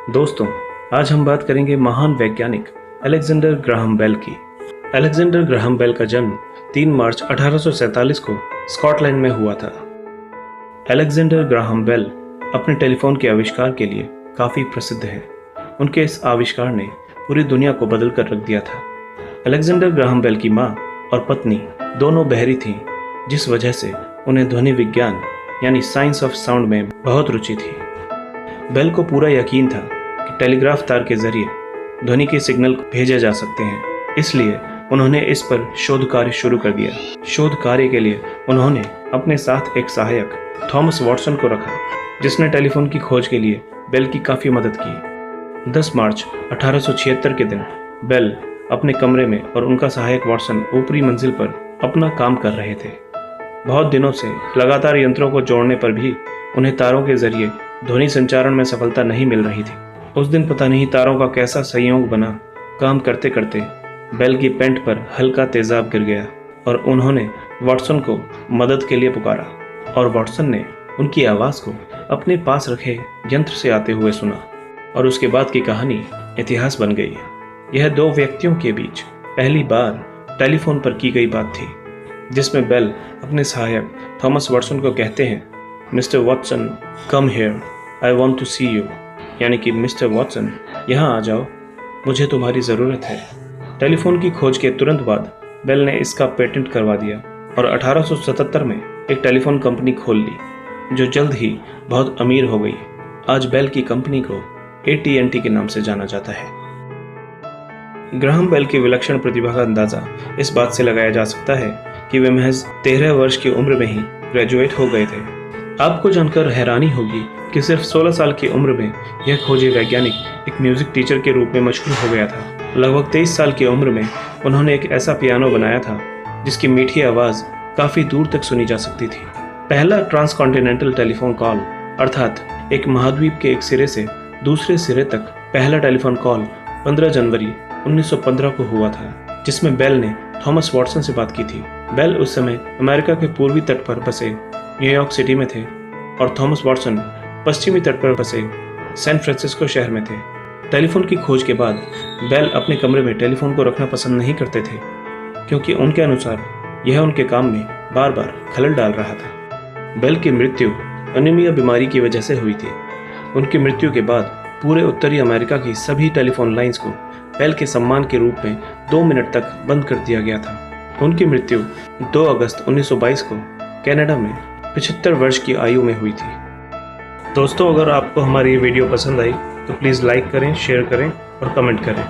दोस्तों, आज हम बात करेंगे महान वैज्ञानिक अलेक्जेंडर ग्राहम बेल की। अलेक्जेंडर ग्राहम बेल का जन्म 3 मार्च 1847 को स्कॉटलैंड में हुआ था। अलेक्जेंडर ग्राहम बेल अपने टेलीफोन के आविष्कार के लिए काफ़ी प्रसिद्ध हैं। उनके इस आविष्कार ने पूरी दुनिया को बदल कर रख दिया था। अलेक्जेंडर ग्राहम बेल की माँ और पत्नी दोनों बहरी थीं, जिस वजह से उन्हें ध्वनि विज्ञान यानी साइंस ऑफ साउंड में बहुत रुचि थी। बेल को पूरा यकीन था कि टेलीग्राफ तार के जरिए ध्वनि के सिग्नल भेजे जा सकते हैं, इसलिए उन्होंने इस पर शोध कार्य शुरू कर दिया। शोध कार्य के लिए उन्होंने अपने साथ एक सहायक थॉमस वॉटसन को रखा, जिसने टेलीफोन की खोज के लिए बेल की काफ़ी मदद की। 10 मार्च 1876 के दिन बेल अपने कमरे में और उनका सहायक वॉटसन ऊपरी मंजिल पर अपना काम कर रहे थे। बहुत दिनों से लगातार यंत्रों को जोड़ने पर भी उन्हें तारों के जरिए ध्वनि संचारण में सफलता नहीं मिल रही थी। उस दिन पता नहीं तारों का कैसा संयोग बना, काम करते करते बेल की पैंट पर हल्का तेजाब गिर गया और उन्होंने वॉटसन को मदद के लिए पुकारा और वॉटसन ने उनकी आवाज़ को अपने पास रखे यंत्र से आते हुए सुना और उसके बाद की कहानी इतिहास बन गई। यह दो व्यक्तियों के बीच पहली बार टेलीफोन पर की गई बात थी, जिसमें बेल अपने सहायक थॉमस वॉटसन को कहते हैं, mister Watson come here, I want to see you, यानी कि मिस्टर वॉटसन यहाँ आ जाओ, मुझे तुम्हारी ज़रूरत है। टेलीफोन की खोज के तुरंत बाद बेल ने इसका पेटेंट करवा दिया और 1877 में एक टेलीफोन कंपनी खोल ली, जो जल्द ही बहुत अमीर हो गई। आज बेल की कंपनी को AT&T के नाम से जाना जाता है। ग्राहम बेल की विलक्षण प्रतिभा का अंदाज़ा इस बात से लगाया जा सकता है कि वे महज 13 वर्ष की उम्र में ही ग्रेजुएट हो गए थे। आपको जानकर हैरानी होगी कि सिर्फ 16 साल की उम्र में यह खोजी वैज्ञानिक एक म्यूजिक टीचर के रूप में मशहूर हो गया था। लगभग 23 साल की उम्र में उन्होंने एक ऐसा पियानो बनाया था जिसकी मीठी आवाज़ काफ़ी दूर तक सुनी जा सकती थी। पहला ट्रांसकॉन्टिनेंटल टेलीफोन कॉल, अर्थात एक महाद्वीप के एक सिरे से दूसरे सिरे तक पहला टेलीफोन कॉल 15 जनवरी 1915 को हुआ था, जिसमें बेल ने थॉमस वॉटसन से बात की थी। बेल उस समय अमेरिका के पूर्वी तट पर बसे न्यूयॉर्क सिटी में थे और थॉमस वॉटसन पश्चिमी तट पर बसे सैन फ्रांसिस्को शहर में थे। टेलीफोन की खोज के बाद बेल अपने कमरे में टेलीफोन को रखना पसंद नहीं करते थे, क्योंकि उनके अनुसार यह उनके काम में बार बार खलल डाल रहा था। बेल की मृत्यु अनीमिया बीमारी की वजह से हुई थी। उनकी मृत्यु के बाद पूरे उत्तरी अमेरिका की सभी टेलीफोन लाइंस को बेल के सम्मान के रूप में 2 मिनट तक बंद कर दिया गया था। उनकी मृत्यु 2 अगस्त 1922 को कनाडा में 75 वर्ष की आयु में हुई थी। दोस्तों, अगर आपको हमारी ये वीडियो पसंद आई तो प्लीज़ लाइक करें, शेयर करें और कमेंट करें।